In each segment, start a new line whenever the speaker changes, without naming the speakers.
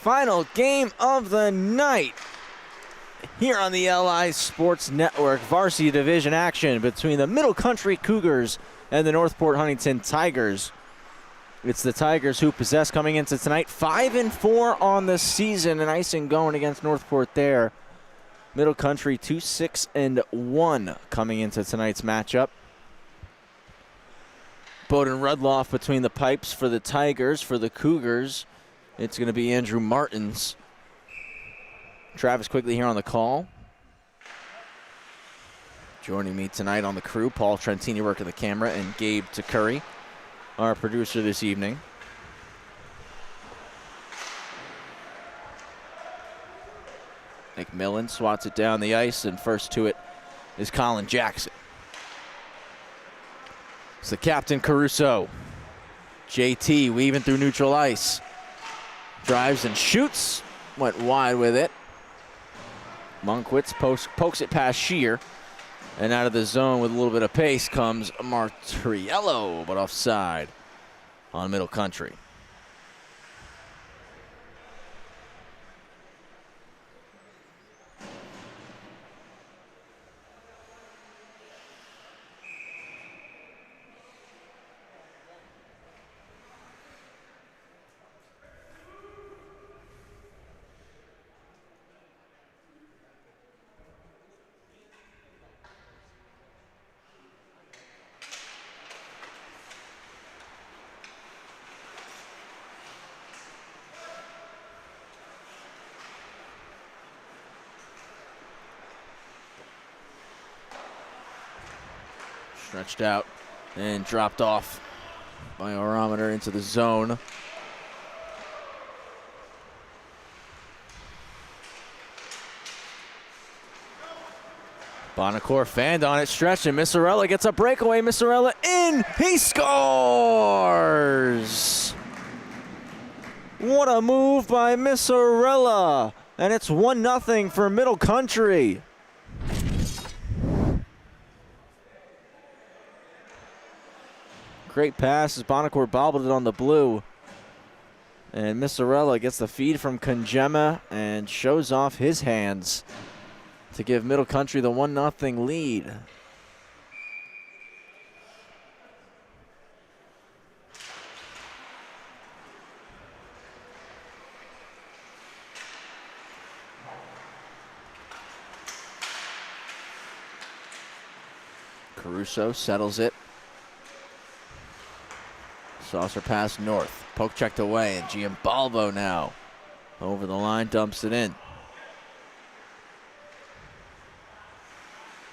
Final game of the night here on the LI Sports Network. Varsity division action between the Middle Country Cougars and the Northport Huntington Tigers. It's the Tigers who possess coming into tonight. 5-4 on the season, and icing going against Northport there. Middle Country 2-6-1 coming into tonight's matchup. Bowden Rudloff between the pipes for the Tigers. For the Cougars, it's going to be Andrew Martins. Travis Quigley here on the call. Joining me tonight on the crew, Paul Trentini working the camera, and Gabe Takuri, our producer this evening. McMillan swats it down the ice, and first to it is Colin Jackson. It's the captain, Caruso. JT weaving through neutral ice. Drives and shoots. Went wide with it. Monkwitz pokes it past Shear. And out of the zone with a little bit of pace comes Martriello, but offside on Middle Country. Stretched out and dropped off by Orometer into the zone. Bonacore fanned on it, stretched, and Missarella gets a breakaway. Missarella in, he scores! What a move by Missarella, and it's 1-0 for Middle Country. Great pass as Bonacore bobbled it on the blue. And Missarella gets the feed from Congemma and shows off his hands to give Middle Country the 1-0 lead. Caruso settles it. Saucer pass north. Poke checked away, and Giambalvo now over the line, dumps it in.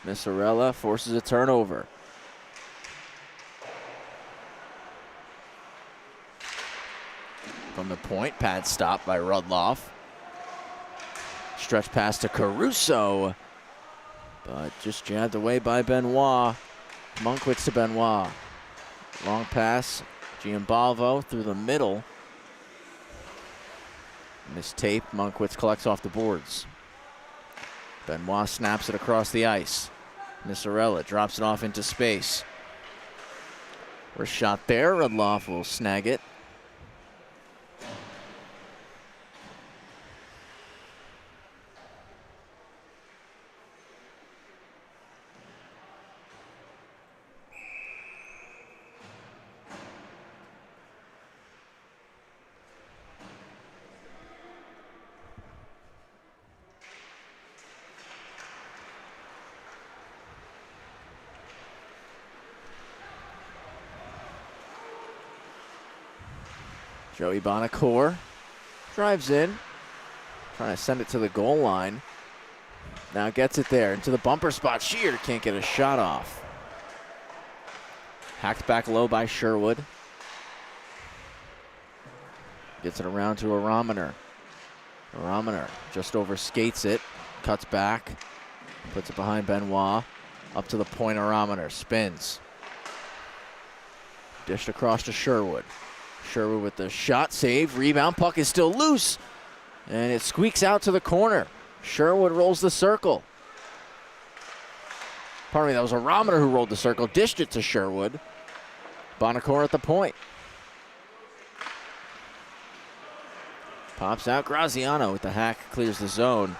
Missarella forces a turnover. From the point, pad stop by Rudloff. Stretch pass to Caruso, but just jabbed away by Benoit. Monkwitz to Benoit. Long pass. Giambalvo through the middle. Mistape. Monkwitz collects off the boards. Benoit snaps it across the ice. Missarella drops it off into space. First shot there. Rudloff will snag it. Joey Bonacore drives in, trying to send it to the goal line. Now gets it there into the bumper spot. Shear can't get a shot off. Hacked back low by Sherwood. Gets it around to Orometer. Orometer just over skates it, cuts back, puts it behind Benoit. Up to the point, Orometer spins. Dished across to Sherwood. Sherwood with the shot, save, rebound, puck is still loose, and it squeaks out to the corner. Sherwood rolls the circle. Pardon me, that was Orometer who rolled the circle, dished it to Sherwood. Bonacore at the point. Pops out Graziano with the hack, clears the zone.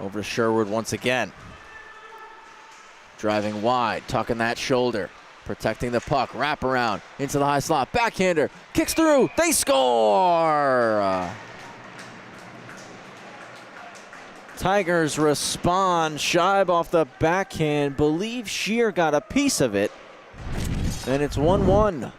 Over to Sherwood once again. Driving wide, tucking that shoulder. Protecting the puck, wrap around, into the high slot, backhander, kicks through, they score! Tigers respond, Scheib off the backhand, believe Shear got a piece of it, and it's 1-1.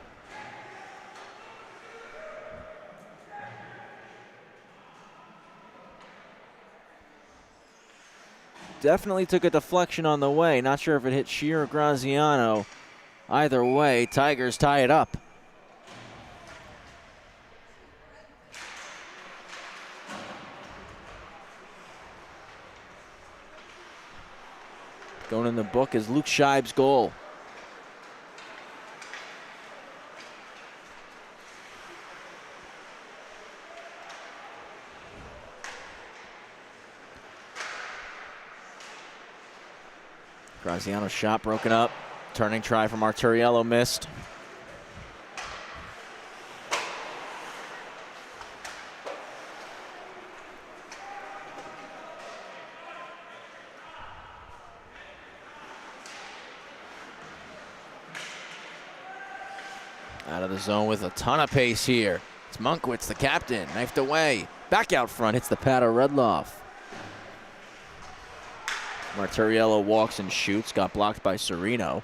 Definitely took a deflection on the way, not sure if it hit Shear or Graziano. Either way, Tigers tie it up. Going in the book is Luke Scheib's goal. Graziano's shot broken up. Turning try from Arturiello missed. Out of the zone with a ton of pace here. It's Munkwitz, the captain, knifed away. Back out front, hits the pad of Redloff. Marturiello walks and shoots, got blocked by Serino.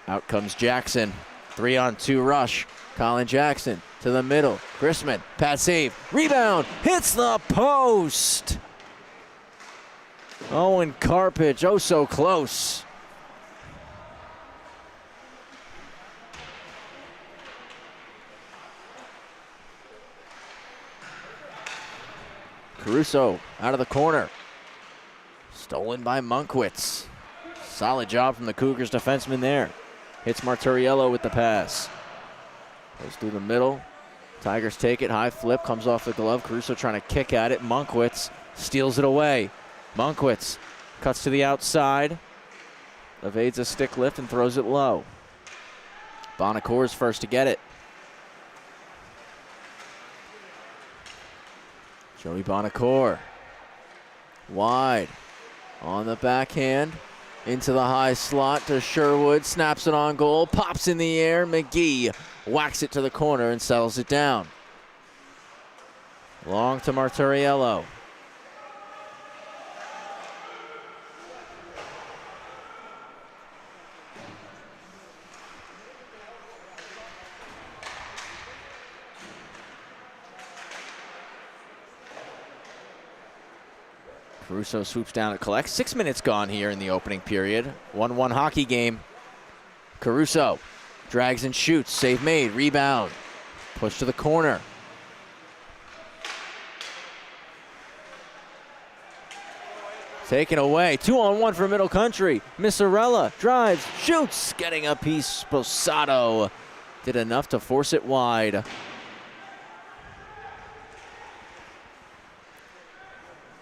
Out comes Jackson. 3-on-2 rush. Colin Jackson to the middle. Chrisman, pass save, rebound, hits the post. Owen Carpich, oh so close. Caruso out of the corner. Stolen by Munkwitz. Solid job from the Cougars defenseman there. Hits Marturiello with the pass. Goes through the middle. Tigers take it. High flip. Comes off the glove. Caruso trying to kick at it. Munkwitz steals it away. Munkwitz cuts to the outside. Evades a stick lift and throws it low. Bonacour's first to get it. Joey Bonacour. Wide. On the backhand. Into the high slot to Sherwood, snaps it on goal, pops in the air. McGee whacks it to the corner and settles it down. Long to Marturiello. Caruso swoops down and collects. 6 minutes gone here in the opening period. 1-1 hockey game. Caruso drags and shoots. Save made. Rebound. Push to the corner. Taken away. 2-on-1 for Middle Country. Missarella drives, shoots. Getting a piece. Posado did enough to force it wide.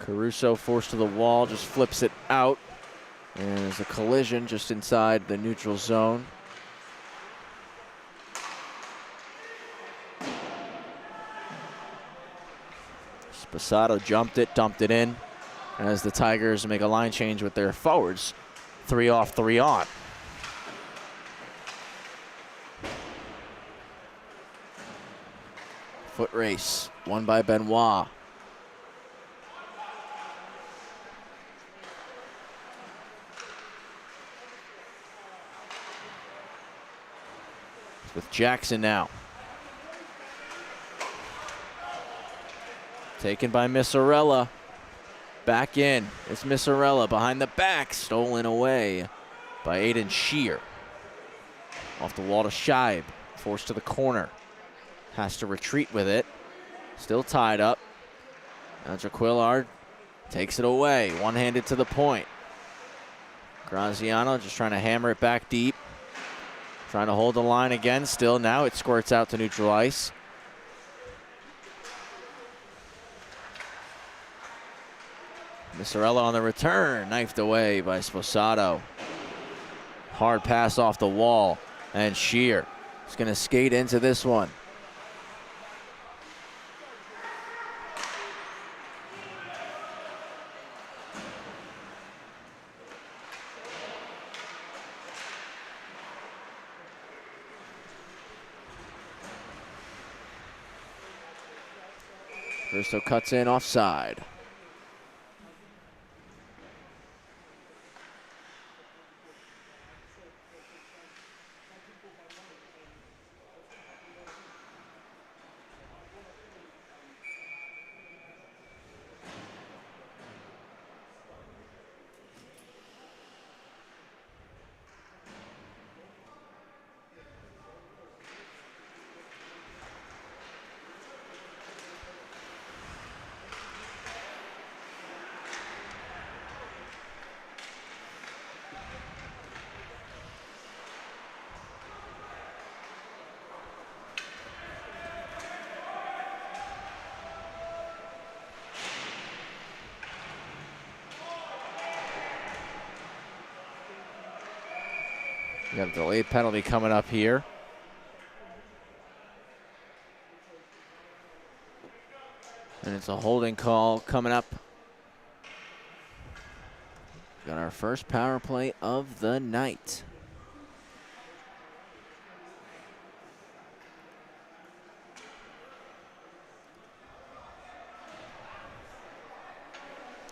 Caruso forced to the wall, just flips it out. And there's a collision just inside the neutral zone. Posado jumped it, dumped it in. As the Tigers make a line change with their forwards. 3 off, 3 on. Foot race, won by Benoit. With Jackson now. Taken by Missarella. Back in. It's Missarella behind the back. Stolen away by Aiden Shear. Off the wall to Scheib. Forced to the corner. Has to retreat with it. Still tied up. Now Jaquillard takes it away. One-handed to the point. Graziano just trying to hammer it back deep. Trying to hold the line again still. Now it squirts out to neutral ice. Missarella on the return. Knifed away by Sposado. Hard pass off the wall, and Shear is going to skate into this one. Caruso cuts in offside. We got a delayed penalty coming up here. And it's a holding call coming up. Got our first power play of the night.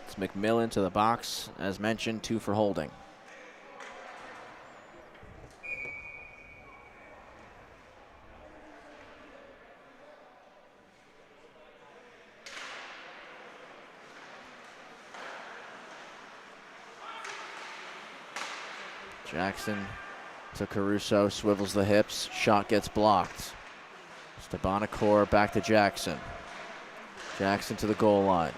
It's McMillan to the box. As mentioned, 2 for holding. Jackson to Caruso, swivels the hips, shot gets blocked. Stepanakor back to Jackson. Jackson to the goal line.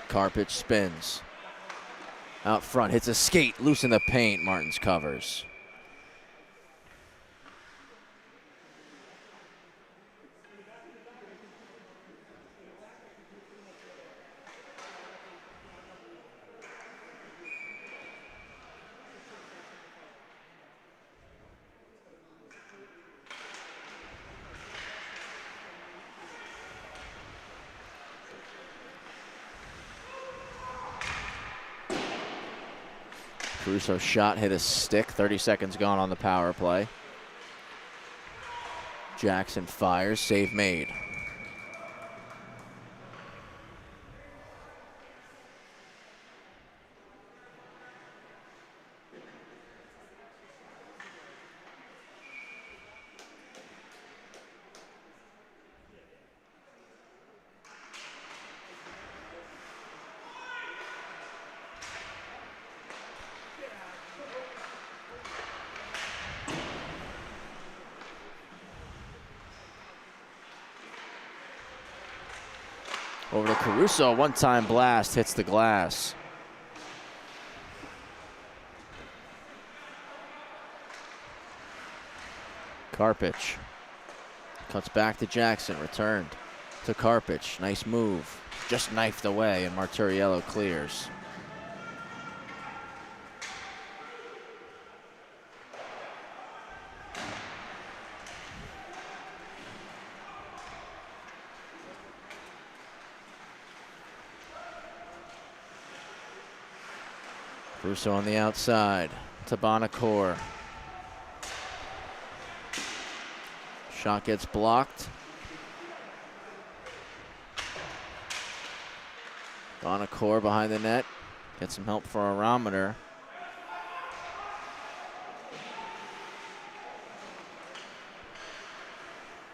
Karpich spins. Out front, hits a skate, loose in the paint, Martins covers. Caruso shot hit a stick, 30 seconds gone on the power play. Jackson fires, save made. Over to Caruso, one-time blast, hits the glass. Karpich cuts back to Jackson, returned to Karpich, nice move. Just knifed away and Marturiello clears. Caruso on the outside. Stepanakor. Shot gets blocked. Stepanakor behind the net. Get some help for Arometer.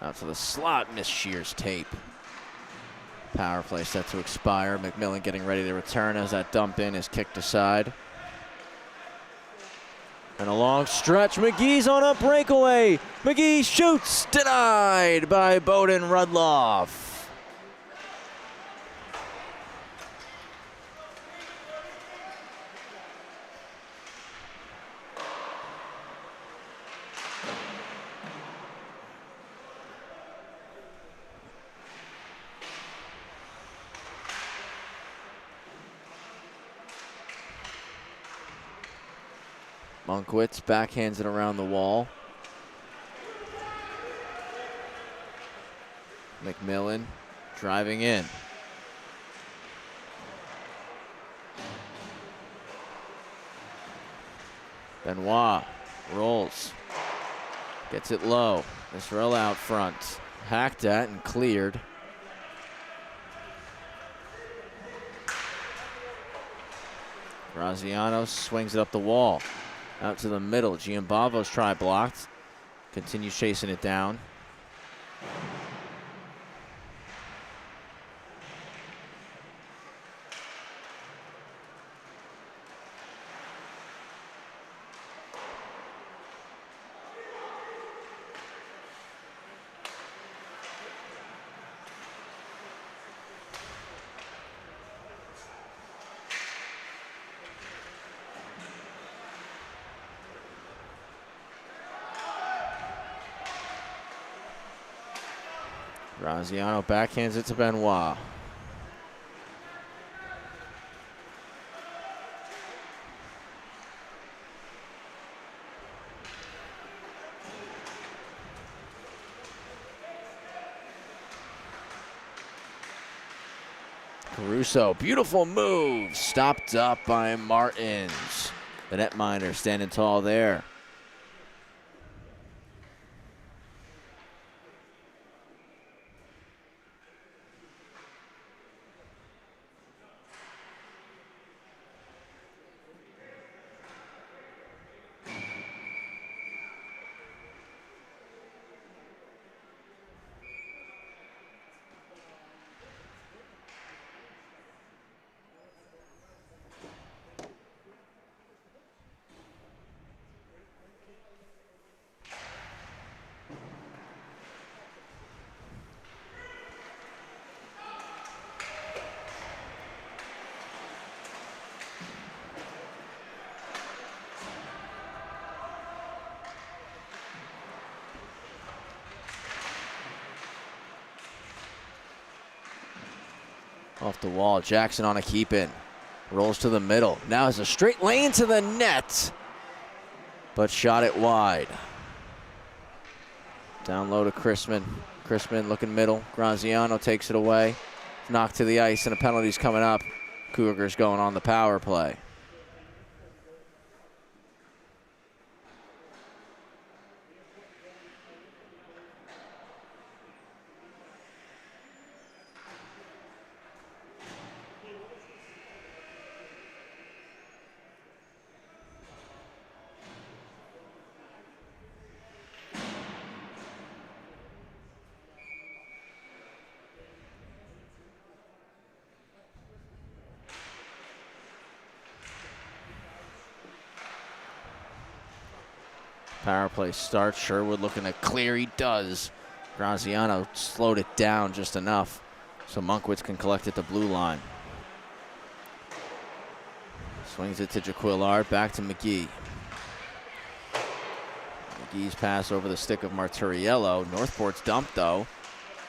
Out to the slot, missed Shear's tape. Power play set to expire. McMillan getting ready to return as that dump in is kicked aside. And a long stretch, McGee's on a breakaway. McGee shoots, denied by Bowden Rudloff. Monkwitz backhands it around the wall. McMillan driving in. Benoit rolls. Gets it low. Israel out front. Hacked at and cleared. Graziano swings it up the wall. Out to the middle. Giambavo's try blocked. Continues chasing it down. Graziano backhands it to Benoit. Caruso, beautiful move, stopped up by Martins. The netminder standing tall there. Off the wall, Jackson on a keep-in. Rolls to the middle. Now has a straight lane to the net, but shot it wide. Down low to Chrisman. Chrisman looking middle. Graziano takes it away. Knocked to the ice, and a penalty's coming up. Cougars going on the power play. Power play starts. Sherwood looking to clear. He does. Graziano slowed it down just enough so Monkwitz can collect at the blue line. Swings it to Jaquillard. Back to McGee. McGee's pass over the stick of Marturiello. Northport's dump, though,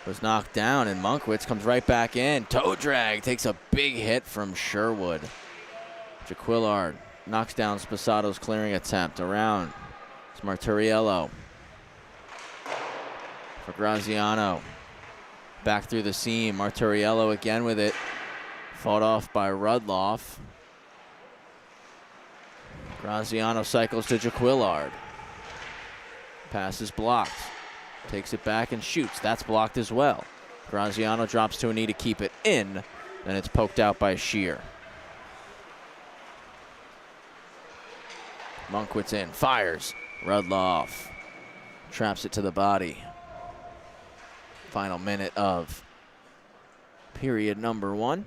was knocked down, and Monkwitz comes right back in. Toe drag. Takes a big hit from Sherwood. Jaquillard knocks down Sposato's clearing attempt. Around. It's Marturiello for Graziano. Back through the seam. Marturiello again with it. Fought off by Rudloff. Graziano cycles to Jaquillard. Pass is blocked. Takes it back and shoots. That's blocked as well. Graziano drops to a knee to keep it in. Then it's poked out by Shear. Monkwitz in. Fires. Rudloff traps it to the body. Final minute of period number 1.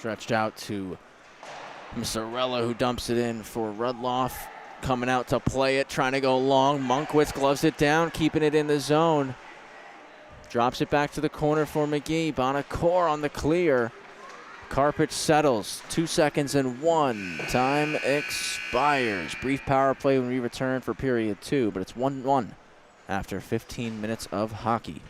Stretched out to Massarella, who dumps it in for Rudloff. Coming out to play it, trying to go long. Monkwitz gloves it down, keeping it in the zone. Drops it back to the corner for McGee. Bonacore on the clear. Carpich settles. 2 seconds and 1. Time expires. Brief power play when we return for period 2, but it's 1-1 after 15 minutes of hockey.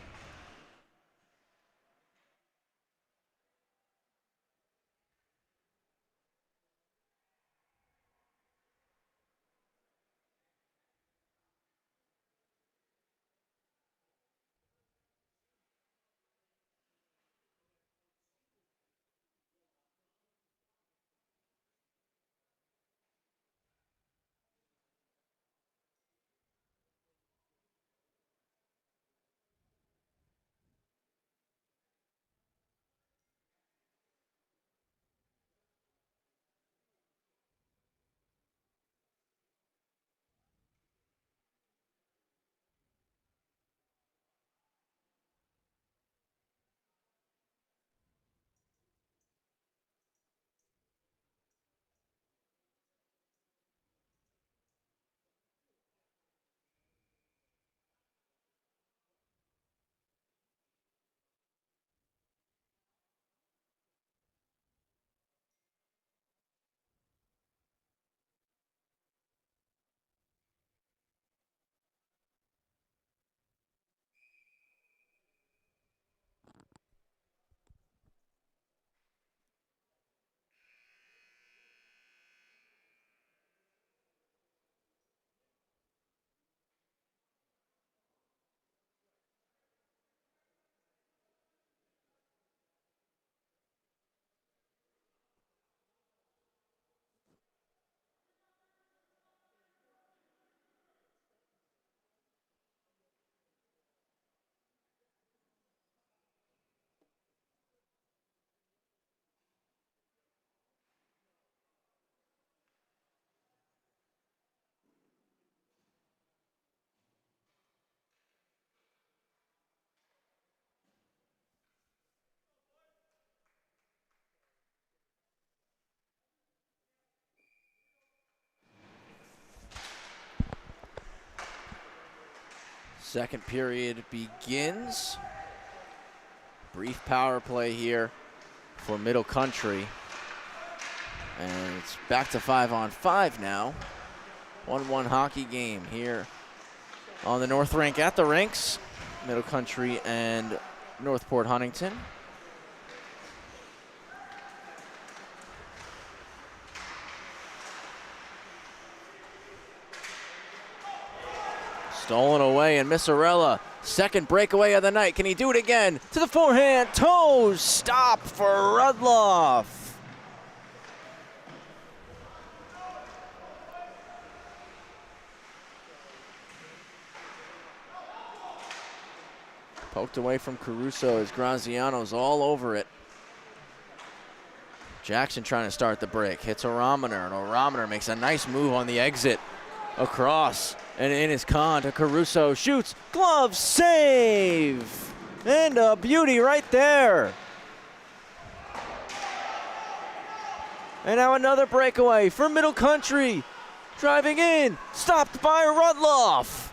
Second period begins. Brief power play here for Middle Country. And it's back to 5-on-5 now. 1-1 hockey game here on the North Rink at the rinks. Middle Country and Northport Huntington. Stolen away, and Massarella, second breakaway of the night. Can he do it again? To the forehand, toes, stop for Rudloff. Poked away from Caruso as Graziano's all over it. Jackson trying to start the break, hits Orometer, and Orometer makes a nice move on the exit across. And in his con to Caruso, shoots, glove, save! And a beauty right there. And now another breakaway for Middle Country. Driving in, stopped by Rudloff.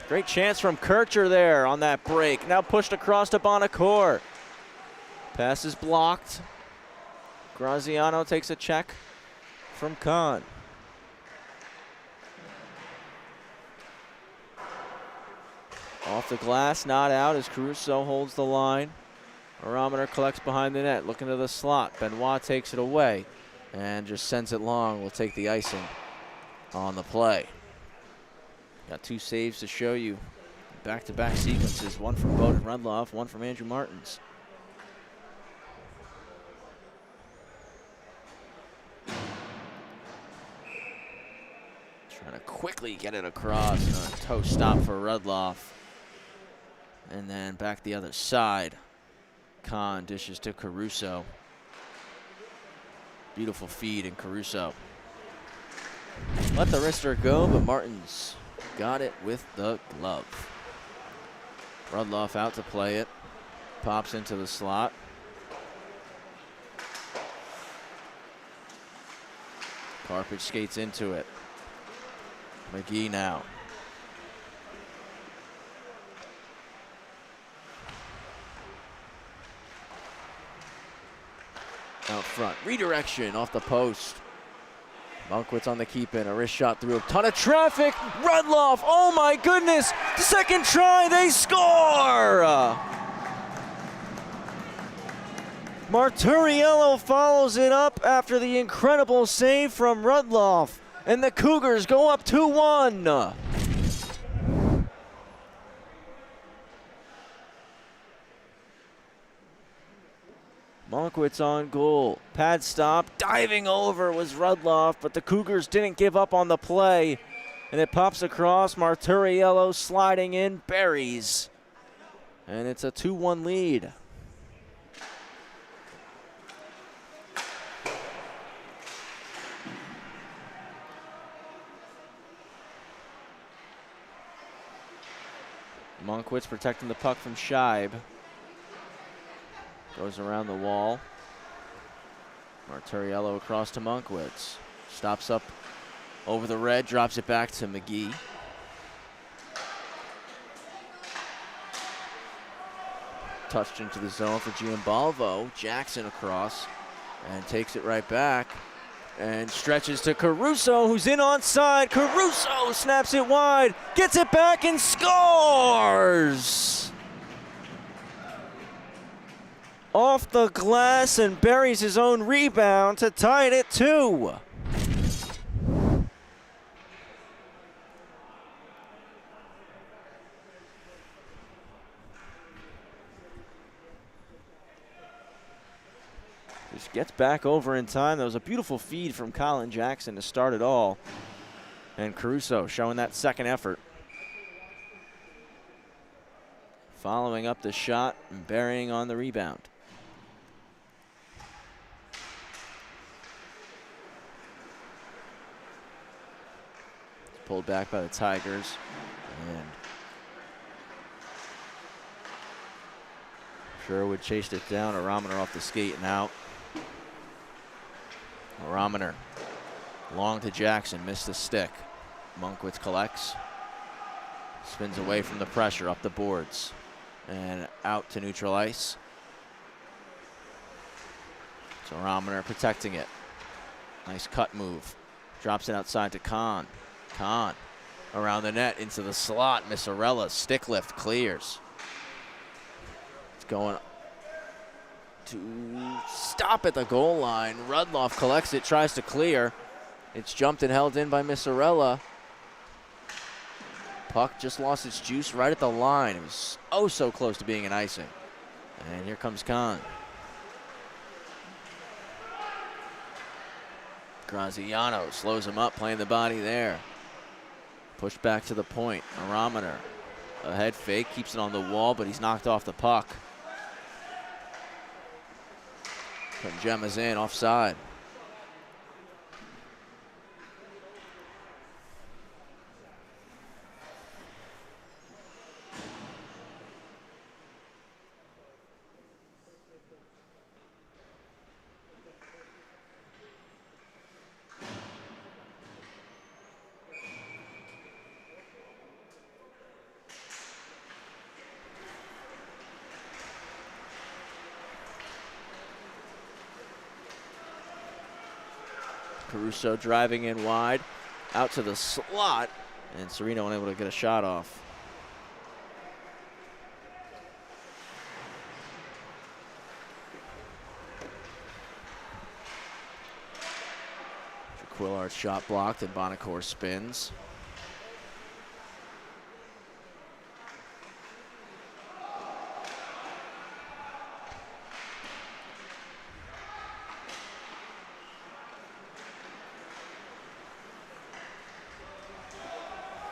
Great chance from Kircher there on that break. Now pushed across to Bonacore. Pass is blocked. Graziano takes a check from Kahn. Off the glass, not out as Caruso holds the line. Orometer collects behind the net, looking to the slot. Benoit takes it away and just sends it long. Will take the icing on the play. Got 2 saves to show you. Back-to-back sequences, one from Bowden Rudloff, one from Andrew Martins. Trying to quickly get it across. A toe stop for Rudloff. And then back the other side. Kahn dishes to Caruso. Beautiful feed in Caruso. Let the wrister go, but Martins got it with the glove. Rudloff out to play it. Pops into the slot. Carpage skates into it. McGee now. Out front, redirection off the post. Monkwitz on the keep in, a wrist shot through a ton of traffic. Rudloff, oh my goodness, second try, they score! Marturiello follows it up after the incredible save from Rudloff, and the Cougars go up 2-1. Monkwitz on goal. Pad stop. Diving over was Rudloff, but the Cougars didn't give up on the play. And it pops across. Marturiello sliding in. Buries. And it's a 2-1 lead. Monkwitz protecting the puck from Scheib. Goes around the wall. Marturiello across to Monkwitz. Stops up over the red, drops it back to McGee. Touched into the zone for Giambalvo. Jackson across and takes it right back and stretches to Caruso, who's in onside. Caruso snaps it wide, gets it back and scores! Off the glass and buries his own rebound to tie it at 2. Just gets back over in time. That was a beautiful feed from Colin Jackson to start it all. And Caruso showing that second effort. Following up the shot and burying on the rebound. Pulled back by the Tigers. And Sherwood chased it down. Araminer off the skate and out. Araminer long to Jackson, missed the stick. Monkwitz collects. Spins away from the pressure, up the boards. And out to neutral ice. So Araminer protecting it. Nice cut move. Drops it outside to Kahn. Kahn around the net into the slot. Missarella stick lift clears. It's going to stop at the goal line. Rudloff collects it, tries to clear. It's jumped and held in by Missarella. Puck just lost its juice right at the line. It was oh so close to being an icing. And here comes Kahn. Graziano slows him up, playing the body there. Pushed back to the point. Araminer, a head fake, keeps it on the wall, but he's knocked off the puck. Putting Gemma's in, offside. Caruso driving in wide, out to the slot, and Serino unable to get a shot off. Quillard's shot blocked and Bonacore spins.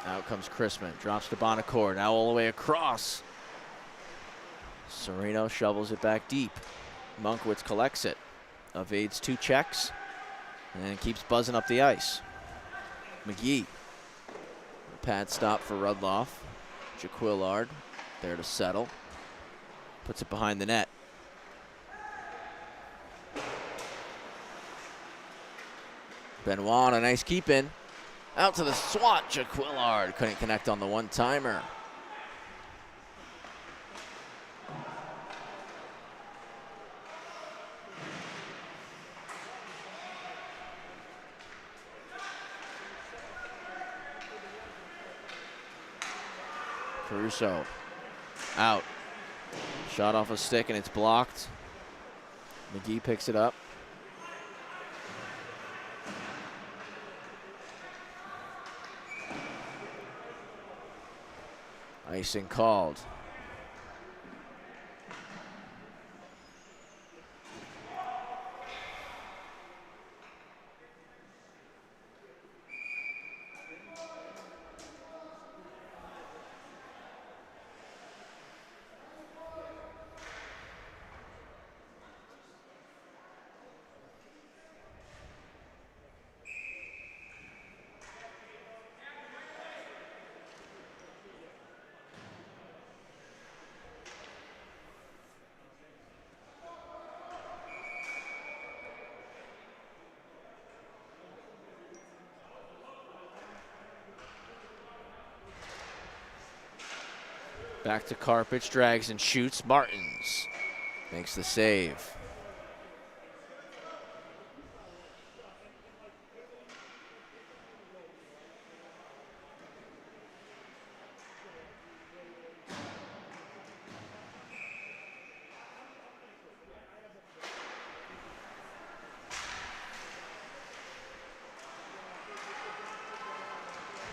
Out comes Chrisman, drops to Bonacore, now all the way across. Serino shovels it back deep. Monkwitz collects it, evades 2 checks, and keeps buzzing up the ice. McGee Pad stop for Rudloff. Jaquillard there to settle. Puts it behind the net. Benoit on a nice keep in. Out to the swat. Jaquillard couldn't connect on the one-timer. Caruso out. Shot off a stick and it's blocked. McGee picks it up. Icing called. Back to Karpich, drags and shoots. Martins makes the save.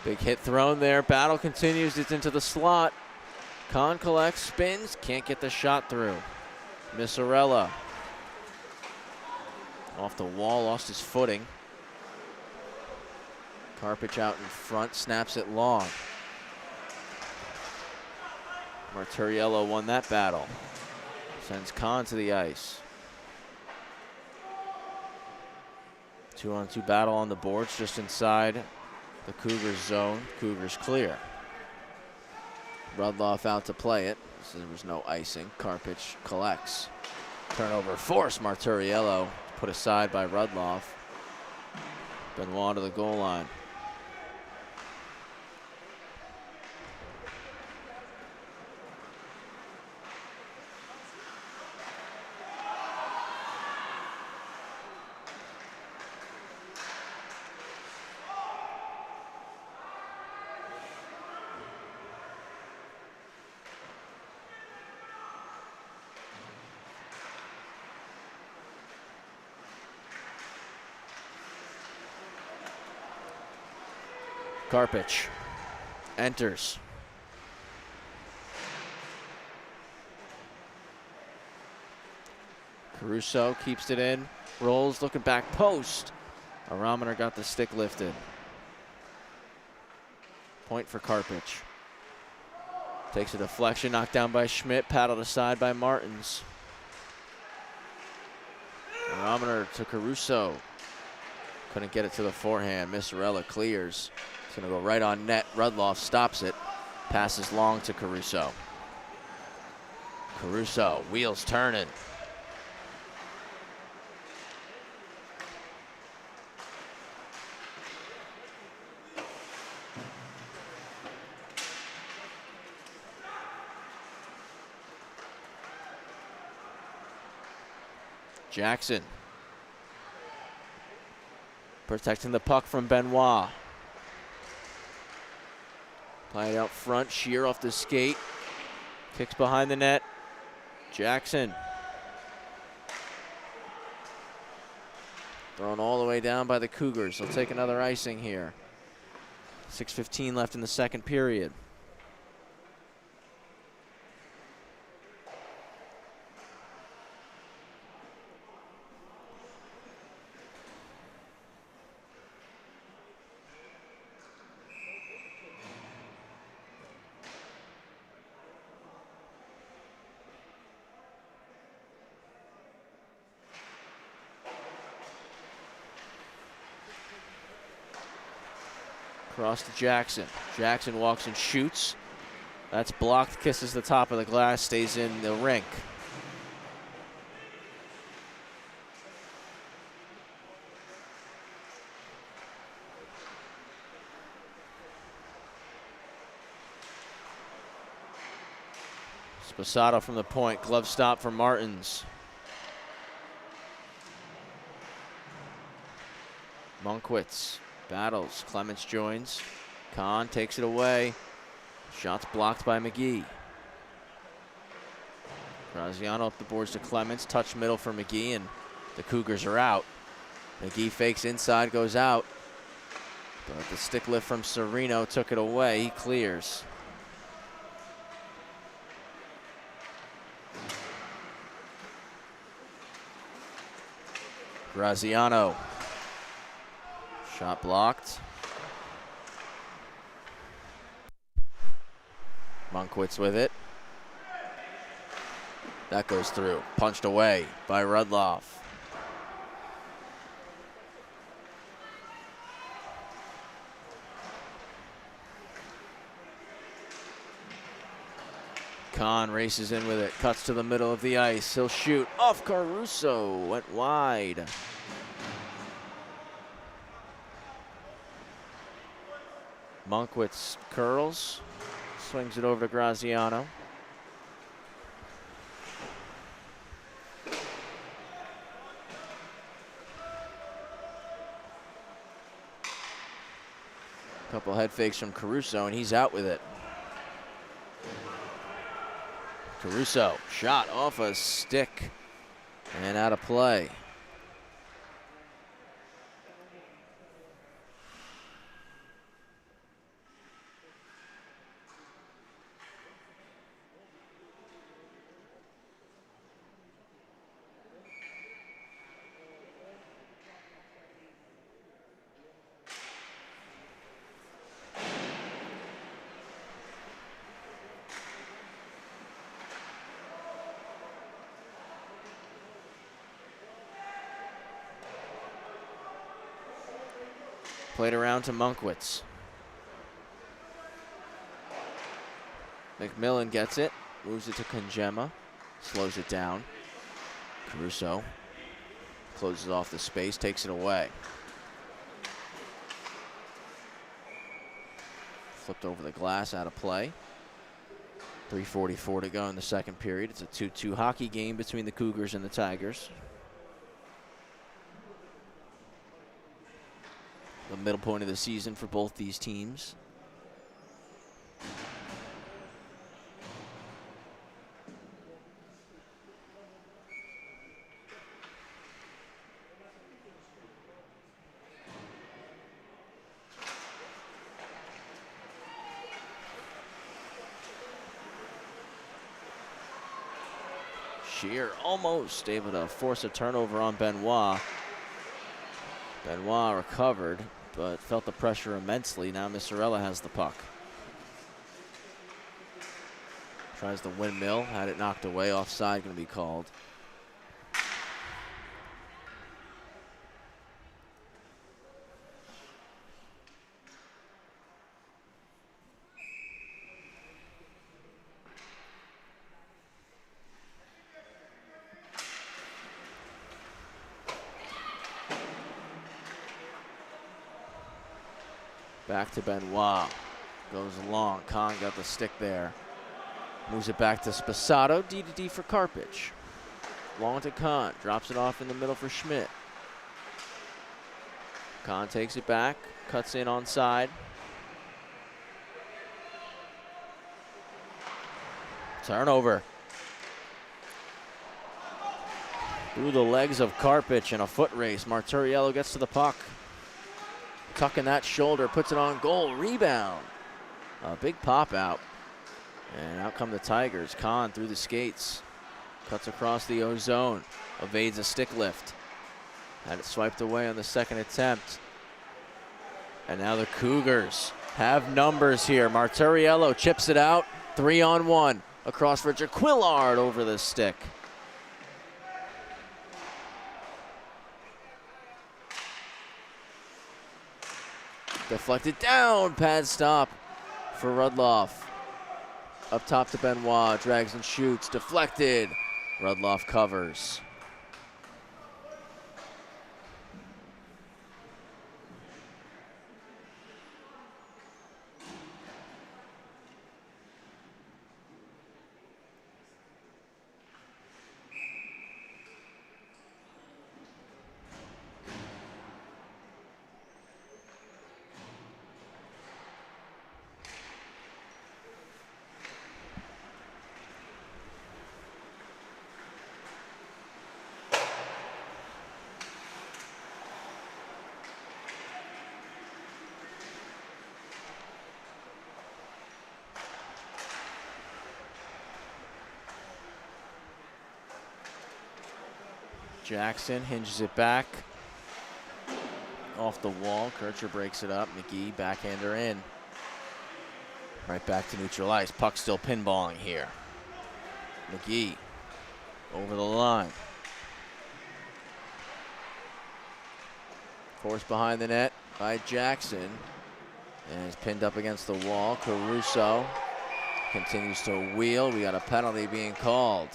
Big hit thrown there. Battle continues. It's into the slot. Kahn collects, spins, can't get the shot through. Missarella off the wall, lost his footing. Karpich out in front, snaps it long. Marturiello won that battle. Sends Kahn to the ice. 2-on-2 battle on the boards just inside the Cougars zone. Cougars clear. Rudloff out to play it. So there was no icing. Karpich collects. Turnover force. Marturiello put aside by Rudloff. Benoit to the goal line. Karpich enters. Caruso keeps it in, rolls, looking back post. Aramoner got the stick lifted. Point for Karpich. Takes a deflection, knocked down by Schmidt, paddled aside by Martins. Aramoner to Caruso. Couldn't get it to the forehand. Missarella clears. It's going to go right on net. Rudloff stops it. Passes long to Caruso. Caruso, wheels turning. Jackson protecting the puck from Benoit. Play it out front, Shear off the skate. Kicks behind the net. Jackson. Thrown all the way down by the Cougars. They'll take another icing here. 6:15 left in the second period. Cross to Jackson. Jackson walks and shoots. That's blocked, kisses the top of the glass, stays in the rink. Sposato from the point, glove stop for Martins. Monkwitz battles, Clements joins. Kahn takes it away. Shots blocked by McGee. Graziano up the boards to Clements, touch middle for McGee, and the Cougars are out. McGee fakes inside, goes out. But the stick lift from Sereno took it away, he clears. Graziano. Shot blocked. Monkwitz with it. That goes through. Punched away by Rudloff. Kahn races in with it. Cuts to the middle of the ice. He'll shoot off Caruso. Went wide. Monkwitz curls. Swings it over to Graziano. Couple head fakes from Caruso, and he's out with it. Caruso, shot off a stick and out of play. Played around to Monkwitz. McMillan gets it, moves it to Kongema, slows it down. Caruso closes off the space, takes it away. Flipped over the glass, out of play. 3:44 to go in the second period. It's a 2-2 hockey game between the Cougars and the Tigers. The middle point of the season for both these teams. Shear almost able to force a turnover on Benoit. Benoit recovered, but felt the pressure immensely. Now Misserella has the puck. Tries the windmill, had it knocked away. Offside going to be called. Back to Benoit. Goes long. Kahn got the stick there. Moves it back to Sposato. D-to-D for Karpich. Long to Kahn. Drops it off in the middle for Schmidt. Kahn takes it back. Cuts in onside. Turnover. Through the legs of Karpich in a foot race. Marturiello gets to the puck. Tucking that shoulder, puts it on goal, rebound. A big pop out. And out come the Tigers. Kahn through the skates. Cuts across the O-zone. Evades a stick lift. Had it swiped away on the second attempt. And now the Cougars have numbers here. Marturiello chips it out. 3-on-1. Across for Jaquillard over the stick. Deflected down. Pad stop for Rudloff. Up top to Benoit. Drags and shoots. Deflected. Rudloff covers. Jackson hinges it back. Off the wall. Kircher breaks it up. McGee backhander in. Right back to neutral ice. Puck still pinballing here. McGee over the line. Forced behind the net by Jackson. And is pinned up against the wall. Caruso continues to wheel. We got a penalty being called.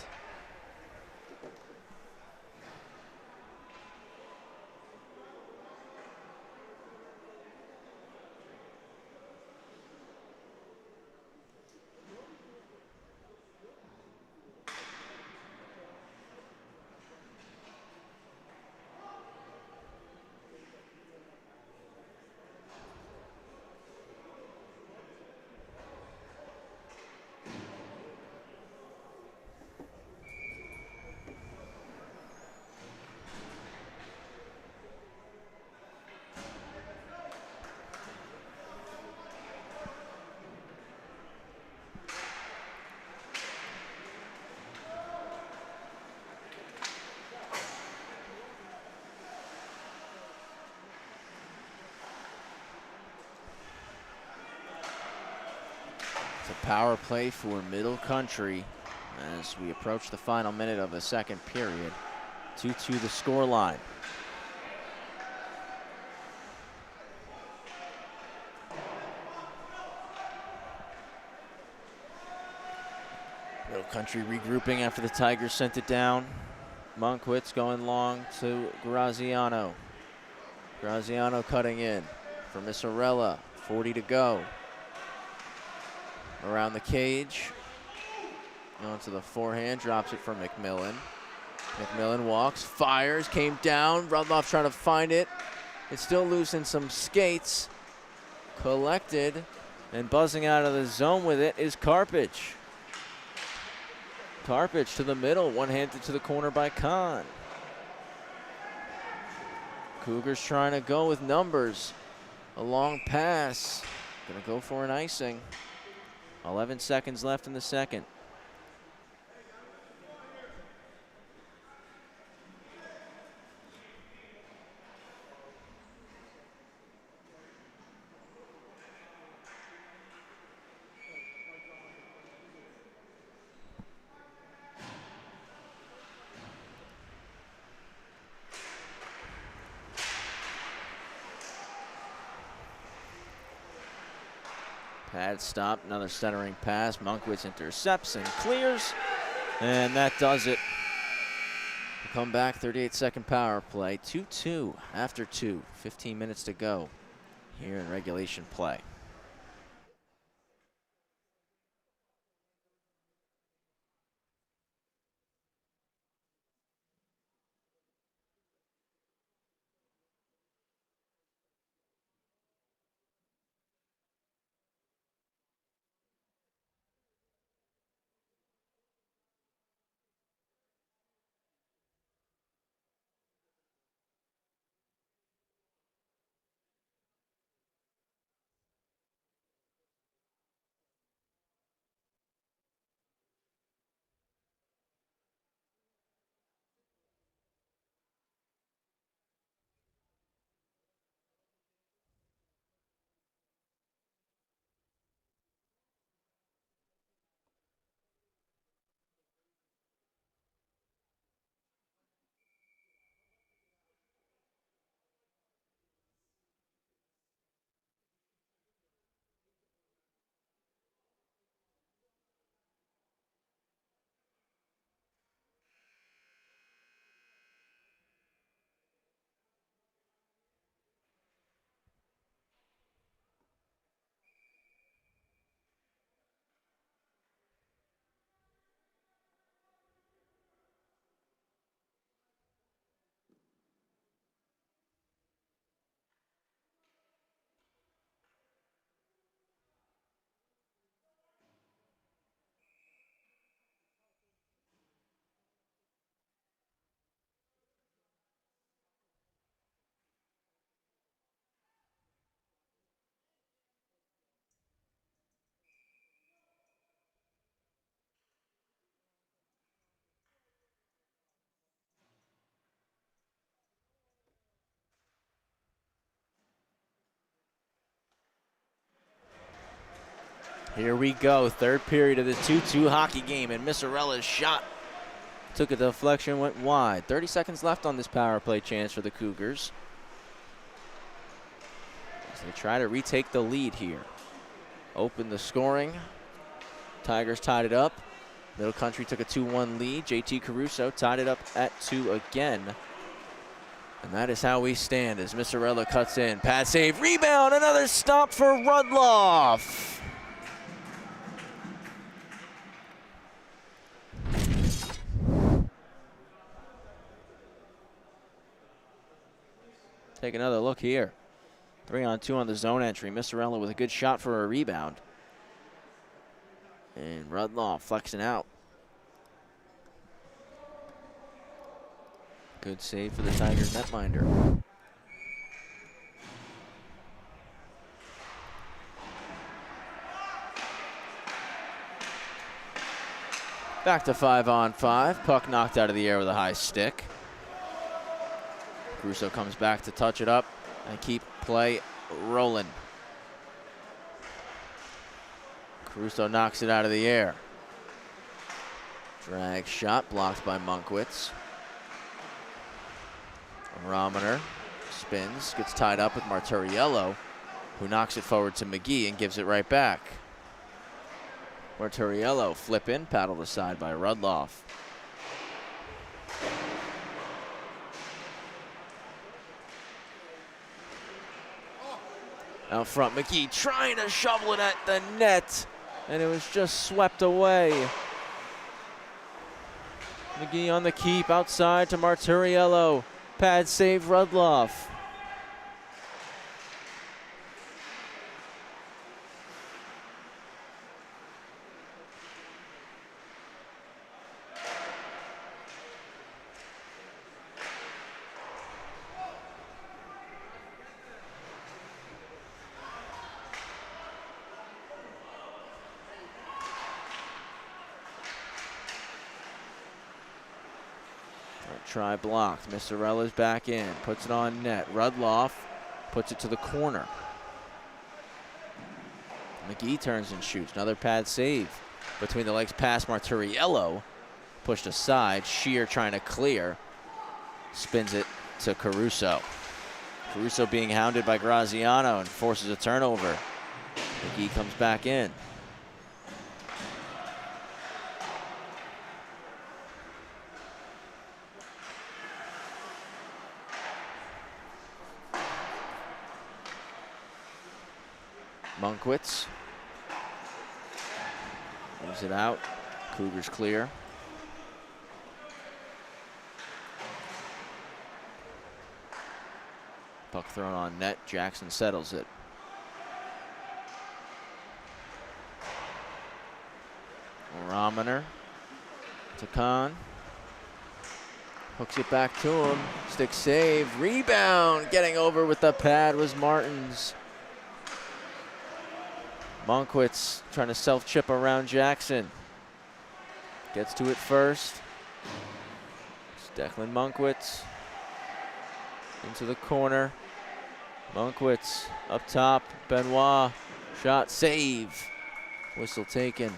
It's a power play for Middle Country as we approach the final minute of the second period. 2-2 the score line. Middle Country regrouping after the Tigers sent it down. Monkwitz going long to Graziano. Graziano cutting in for Missarella. 40 to go. Around the cage. Onto the forehand, drops it for McMillan. McMillan walks, fires, came down. Rudloff trying to find it. It's still loose in some skates. Collected and buzzing out of the zone with it is Karpich. Karpich to the middle, one-handed to the corner by Kahn. Cougars trying to go with numbers. A long pass. Gonna go for an icing. 11 seconds left in the second. Pad stop, another centering pass. Monkwitz intercepts and clears, and that does it. We'll come back, 38-second power play. 2-2 after 2, 15 minutes to go here in regulation play. Here we go, third period of the 2-2 hockey game, and Missarella's shot took a deflection, went wide. 30 seconds left on this power play chance for the Cougars, as they try to retake the lead here. Open the scoring. Tigers tied it up. Middle Country took a 2-1 lead. JT Caruso tied it up at 2 again. And that is how we stand as Missarella cuts in. Pad save, rebound, another stop for Rudloff. Take another look here. 3-on-2 on the zone entry. Missarella with a good shot for a rebound. And Rudloff flexing out. Good save for the Tigers netminder. Back to 5-on-5. Puck knocked out of the air with a high stick. Caruso comes back to touch it up and keep play rolling. Caruso knocks it out of the air. Drag shot blocked by Monkwitz. Romaner spins, gets tied up with Marturiello, who knocks it forward to McGee and gives it right back. Marturiello flip in, paddled aside by Rudloff. Out front, McGee trying to shovel it at the net, and it was just swept away. McGee on the keep, outside to Marturiello. Pad save, Rudloff. Try blocked. Missarella's back in. Puts it on net. Rudloff puts it to the corner. McGee turns and shoots. Another pad save. Between the legs past Marturiello. Pushed aside. Shear trying to clear. Spins it to Caruso. Caruso being hounded by Graziano and forces a turnover. McGee comes back in. Monkwitz moves it out. Cougars clear. Puck thrown on net. Jackson settles it. Romaner to Kahn. Hooks it back to him. Stick save. Rebound. Getting over with the pad was Martins. Monkwitz trying to self-chip around Jackson. Gets to it first. It's Declan Monkwitz. Into the corner. Monkwitz up top. Benoit. Shot, save. Whistle taken.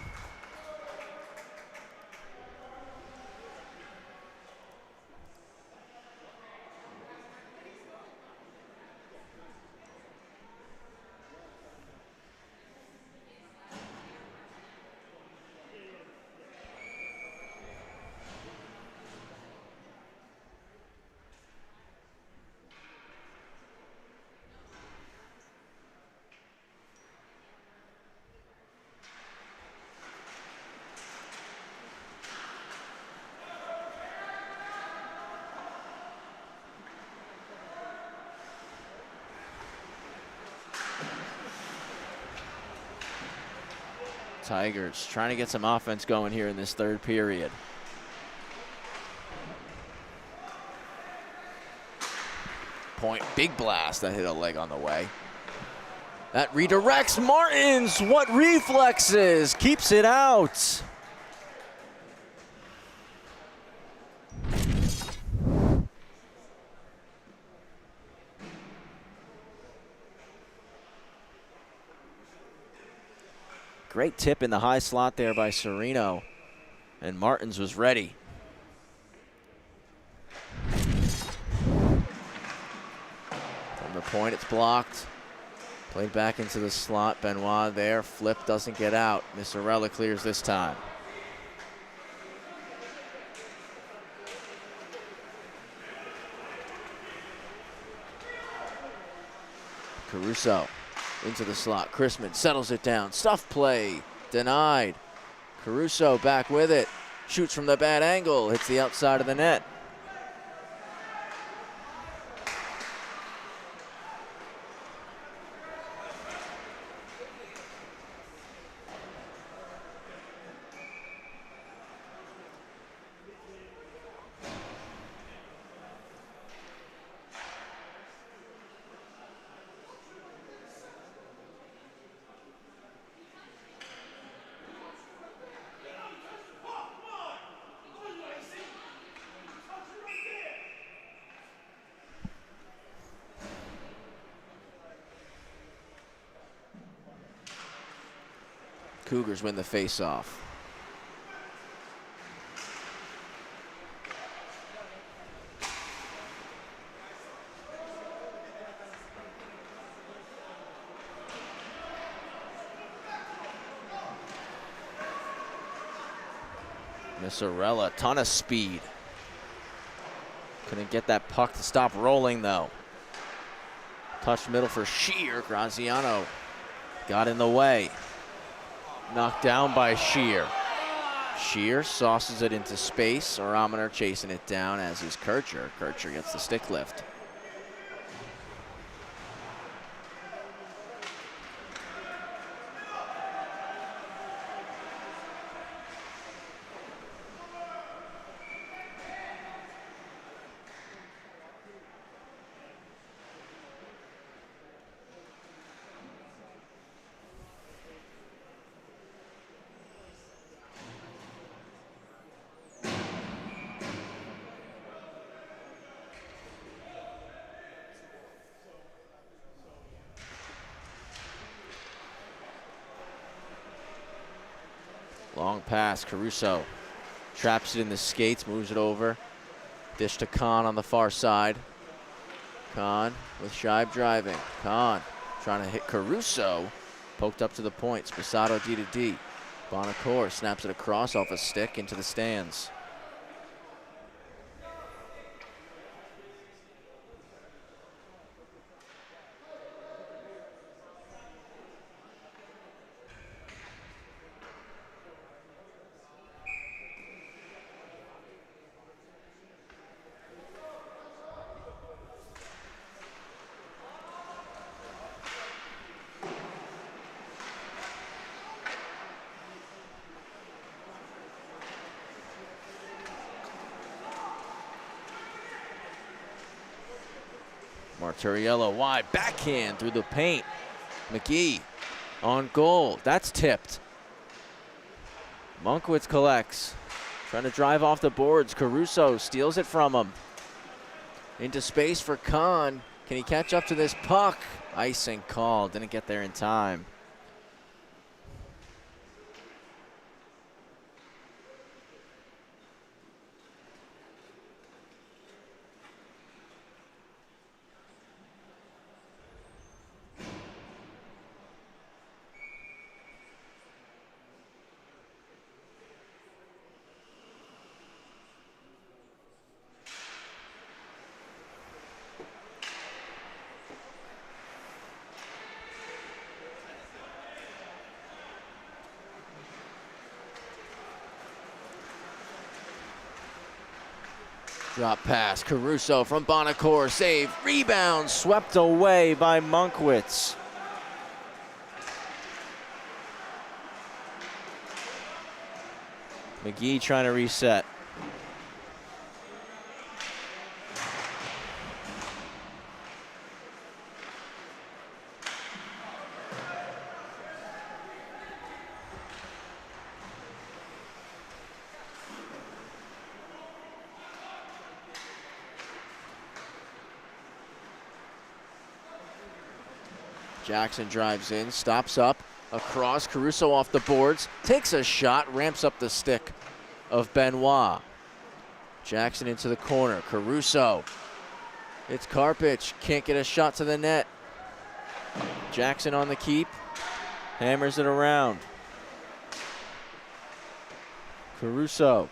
Tigers trying to get some offense going here in this third period. Point, big blast that hit a leg on the way. That redirects Martins. What reflexes? Keeps it out. Great tip in the high slot there by Sereno. And Martins was ready. From the point, it's blocked. Played back into the slot. Benoit there. Flip doesn't get out. Missarella clears this time. Caruso into the slot. Chrisman settles it down. Stuff play. Denied. Caruso back with it. Shoots from the bad angle. Hits the outside of the net. Cougars win the face-off. Missarella, ton of speed. Couldn't get that puck to stop rolling though. Touch middle for Shear. Graziano got in the way. Knocked down by Shear. Shear sauces it into space. Aramoner chasing it down, as is Kircher. Kircher gets the stick lift. Long pass, Caruso traps it in the skates, moves it over. Dish to Kahn on the far side. Kahn with Scheib driving. Kahn trying to hit Caruso. Poked up to the point. Sposato D to D. Bonacore snaps it across off a stick into the stands. Marturiello wide, backhand through the paint. McGee on goal. That's tipped. Monkwitz collects. Trying to drive off the boards. Caruso steals it from him. Into space for Kahn. Can he catch up to this puck? Icing call. Didn't get there in time. Drop pass, Caruso from Bonacore, save, rebound, swept away by Monkwitz. McGee trying to reset. Jackson drives in, stops up, Across, Caruso off the boards, takes a shot, ramps up the stick of Benoit. Jackson into the corner, Caruso. It's Karpich, can't get a shot to the net. Jackson on the keep, hammers it around. Caruso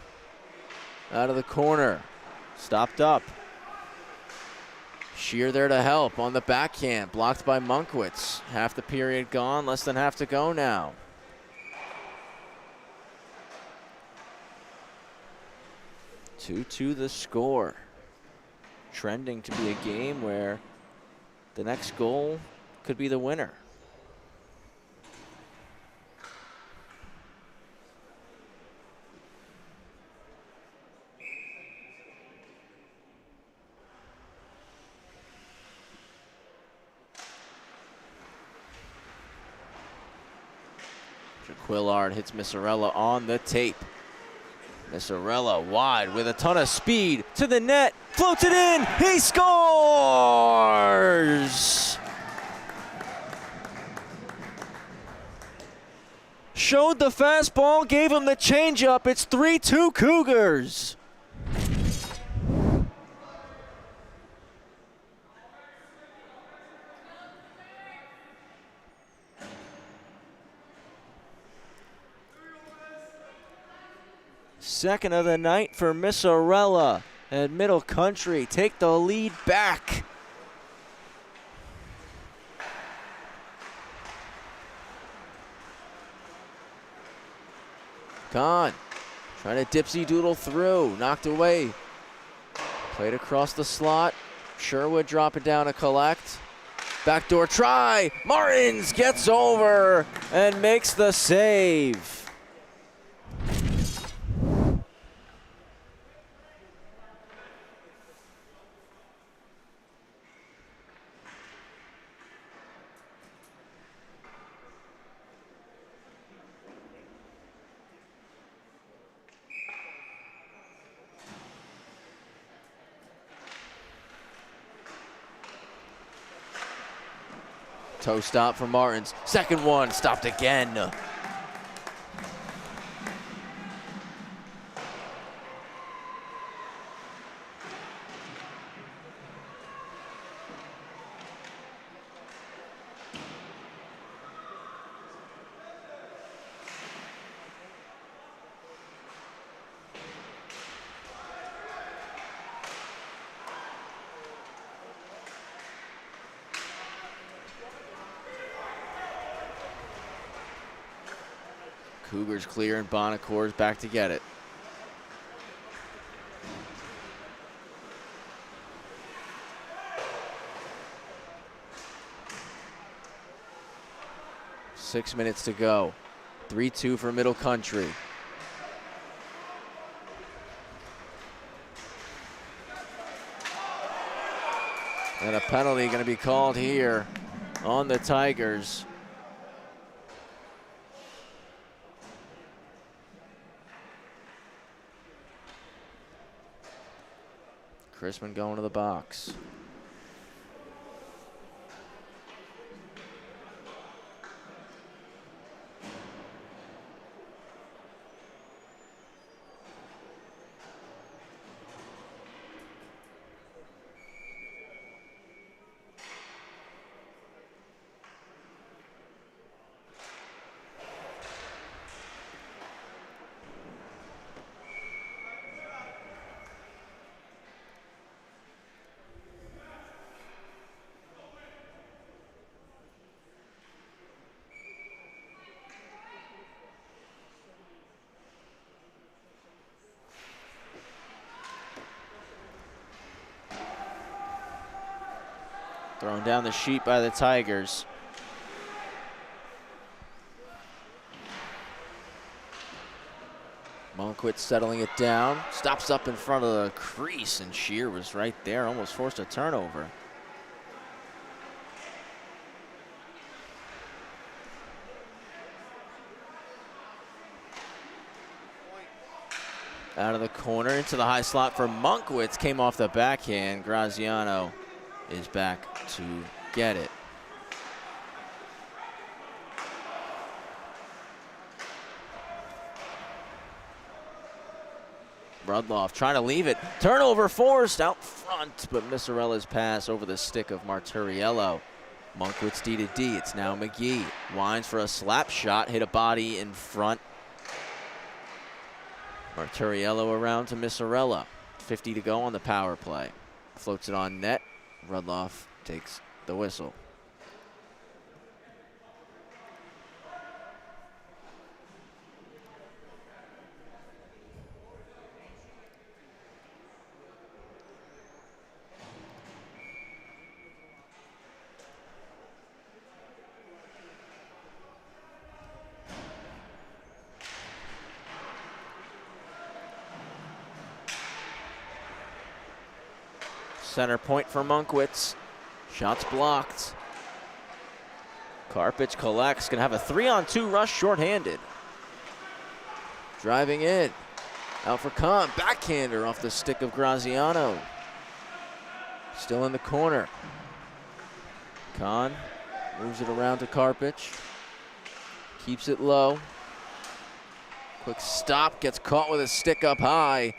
out of the corner, stopped up. Shear there to help on the backhand, blocked by Monkwitz. Half the period gone, less than half to go now. Two the score. Trending to be a game where the next goal could be the winner. Quillard hits Missarella on the tape. Missarella wide with a ton of speed to the net, floats it in, he scores! Showed the fastball, gave him the changeup, it's 3-2 Cougars. Second of the night for Missarella, and Middle Country take the lead back. Kahn trying to dipsy doodle through, knocked away. Played across the slot. Sherwood dropping down to collect. Backdoor try. Martins gets over and makes the save. Toe stop for Martins. Second one, stopped again. Cougars clear and Bonacour's back to get it. Six minutes to go. 3-2 for Middle Country. And a penalty going to be called here on the Tigers. Chrisman going to the box. Thrown down the sheet by the Tigers. Monkwitz settling it down. Stops up in front of the crease, and Shear was right there. Almost forced a turnover. Out of the corner into the high slot for Monkwitz. Came off the backhand. Graziano is back to get it. Rudloff trying to leave it. Turnover forced out front, but Missarella's pass over the stick of Marturiello. Monkwitz D to D. It's now McGee. Winds for a slap shot. Hit a body in front. Marturiello around to Missarella. 50 to go on the power play. Floats it on net. Rudloff takes the whistle. Center point for Monkwitz. Shots blocked. Karpich collects. Gonna have a 3-on-2 rush shorthanded. Driving in. Out for Kahn. Backhander off the stick of Graziano. Still in the corner. Kahn moves it around to Karpich. Keeps it low. Quick stop. Gets caught with a stick up high.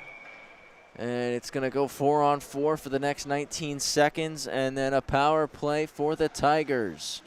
And it's going to go 4-on-4 for the next 19 seconds, and then a power play for the Tigers.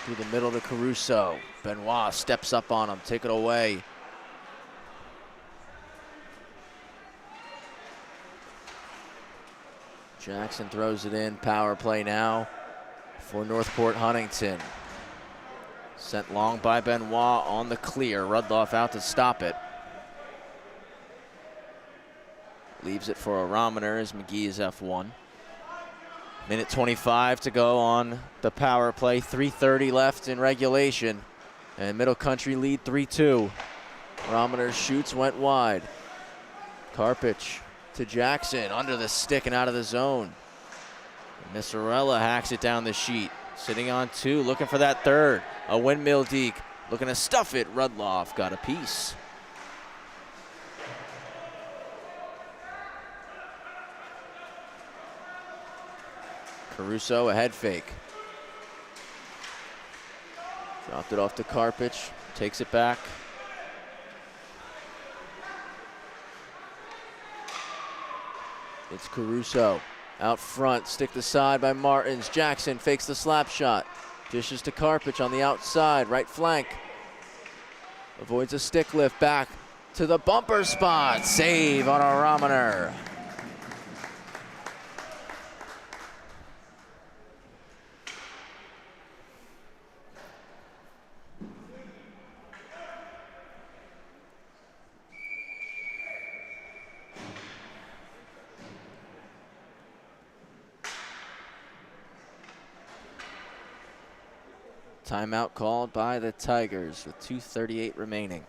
Through the middle to Caruso. Benoit steps up on him, take it away. Jackson throws it in, power play now for Northport Huntington. Sent long by Benoit on the clear. Rudloff out to stop it. Leaves it for a Romaner as McGee is F1. Minute 25 to go on the power play. 3:30 left in regulation. And Middle Country lead 3-2. Romaner shoots, went wide. Karpich to Jackson, under the stick and out of the zone. Missarella hacks it down the sheet. Sitting on 2, looking for that third. A windmill deke, looking to stuff it. Rudloff got a piece. Caruso, a head fake. Dropped it off to Karpich, takes it back. It's Caruso out front, stick to side by Martins. Jackson fakes the slap shot. Dishes to Karpich on the outside, right flank. Avoids a stick lift, back to the bumper spot. Save on a Romaner. Timeout called by the Tigers with 2:38 remaining.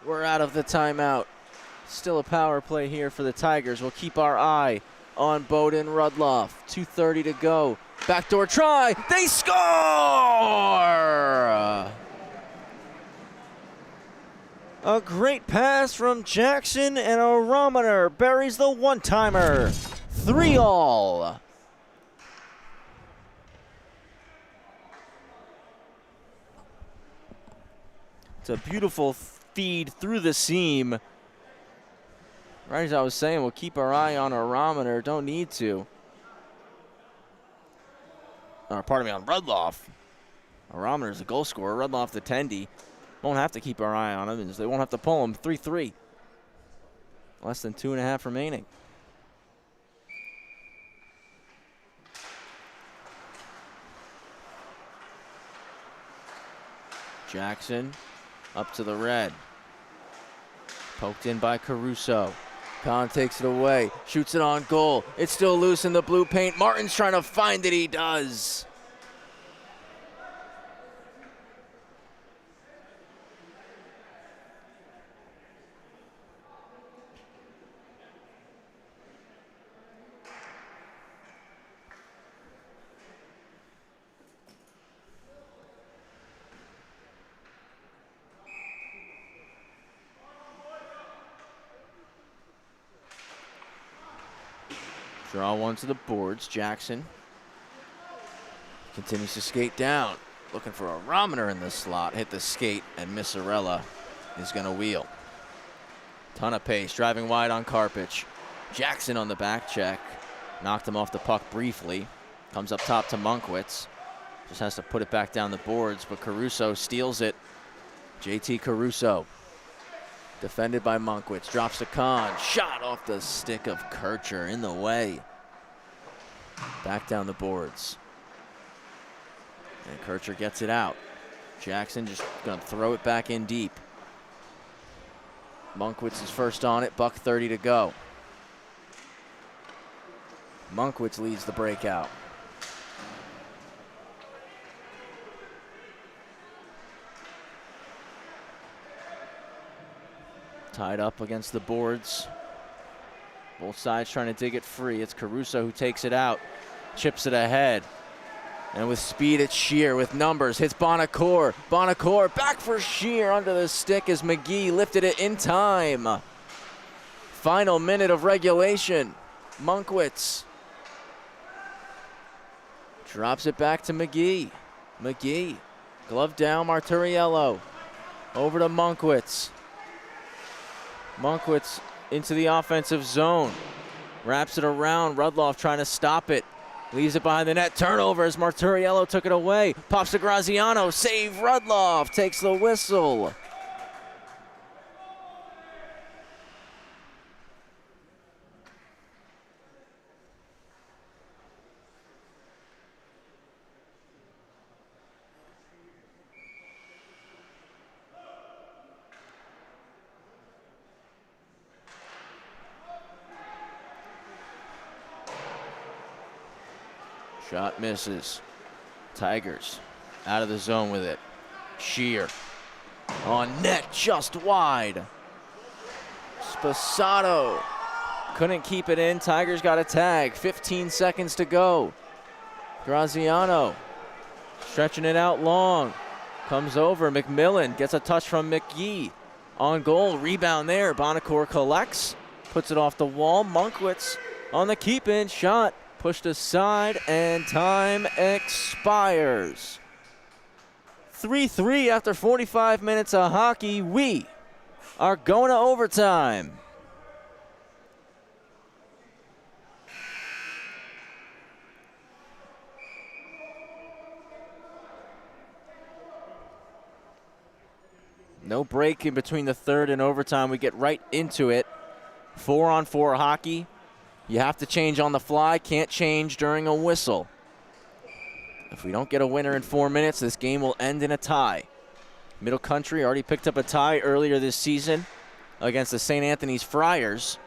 We're out of the timeout. Still a power play here for the Tigers. We'll keep our eye on Bowden Rudloff. 2:30 to go. Backdoor try. They score! A great pass from Jackson, and a Romaner buries the one-timer. 3-all. It's a beautiful feed through the seam. Right as I was saying, we'll keep our eye on our Romaner. Don't need to. Or pardon me, on Rudloff. Romaner is the goal scorer. Rudloff the tendy. Won't have to keep our eye on him. They won't have to pull him. 3-3. Less than 2.5 remaining. Jackson up to the red. Poked in by Caruso. Kahn takes it away, shoots it on goal. It's still loose in the blue paint. Martin's trying to find it. He does. Draw one to the boards. Jackson continues to skate down. Looking for a Romaner in the slot. Hit the skate, and Missarella is going to wheel. Ton of pace. Driving wide on Karpich. Jackson on the back check. Knocked him off the puck briefly. Comes up top to Monkwitz. Just has to put it back down the boards, but Caruso steals it. JT Caruso. Defended by Monkwitz, drops to Kahn. Shot off the stick of Kircher, in the way. Back down the boards. And Kircher gets it out. Jackson just gonna throw it back in deep. Monkwitz is first on it, $1:30 to go. Monkwitz leads the breakout. Tied up against the boards. Both sides trying to dig it free. It's Caruso who takes it out, chips it ahead. And with speed, it's Shear with numbers. Hits Bonacore. Bonacore back for Shear under the stick as McGee lifted it in time. Final minute of regulation. Monkwitz drops it back to McGee. McGee, glove down, Marturiello. Over to Monkwitz. Monkwitz into the offensive zone. Wraps it around. Rudloff trying to stop it. Leaves it behind the net. Turnover as Marturiello took it away. Pops to Graziano. Save Rudloff. Takes the whistle. Shot misses. Tigers out of the zone with it. Shear on net, just wide. Sposato couldn't keep it in. Tigers got a tag. 15 seconds to go. Graziano stretching it out long. Comes over. McMillan gets a touch from McGee. On goal. Rebound there. Bonacore collects. Puts it off the wall. Monkwitz on the keep-in shot. Pushed aside, and time expires. 3-3 after 45 minutes of hockey. We are going to overtime. No break in between the third and overtime. We get right into it. 4-on-4 hockey. You have to change on the fly, can't change during a whistle. If we don't get a winner in 4 minutes, this game will end in a tie. Middle Country already picked up a tie earlier this season against the St. Anthony's Friars.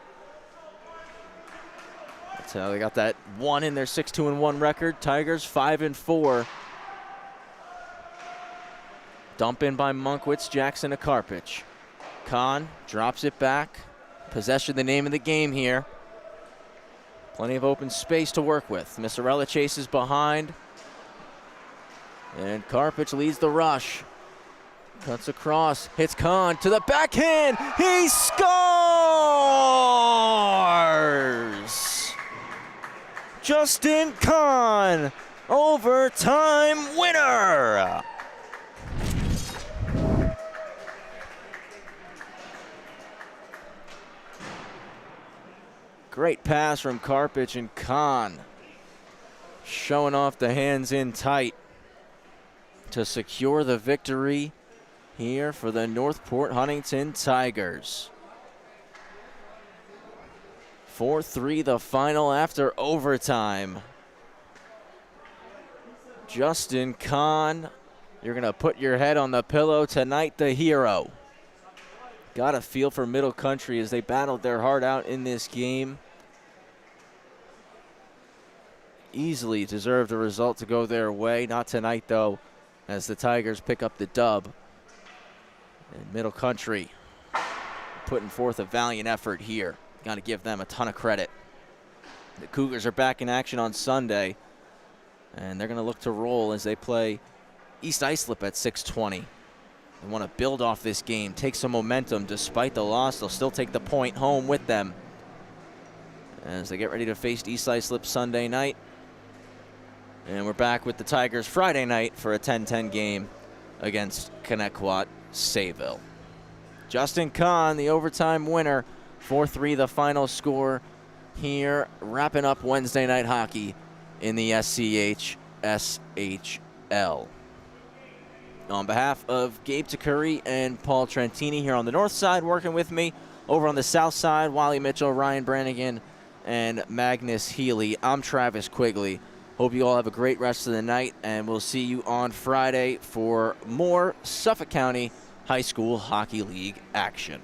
That's how they got that one in their 6-2-1 record. Tigers 5-4. Dump in by Monkwitz, Jackson to Karpich. Kahn drops it back. Possession, the name of the game here. Plenty of open space to work with. Missarella chases behind. And Karpich leads the rush. Cuts across, hits Kahn to the backhand. He scores! Justin Kahn, overtime winner! Great pass from Karpich, and Kahn showing off the hands in tight to secure the victory here for the Northport Huntington Tigers. 4-3 the final after overtime. Justin Kahn, you're going to put your head on the pillow tonight, the hero. Got a feel for Middle Country as they battled their heart out in this game. Easily deserved a result to go their way. Not tonight, though, as the Tigers pick up the dub. And Middle Country putting forth a valiant effort here. Got to give them a ton of credit. The Cougars are back in action on Sunday, and they're going to look to roll as they play East Islip at 6:20. They want to build off this game, take some momentum. Despite the loss, they'll still take the point home with them as they get ready to face East Islip Sunday night. And we're back with the Tigers Friday night for a 10-10 game against Connetquot Sayville. Justin Kahn, the overtime winner, 4-3 the final score here, wrapping up Wednesday night hockey in the SCHSHL. On behalf of Gabe Takuri and Paul Trentini here on the north side, working with me over on the south side, Wally Mitchell, Ryan Brannigan, and Magnus Healy. I'm Travis Quigley. Hope you all have a great rest of the night, and we'll see you on Friday for more Suffolk County High School Hockey League action.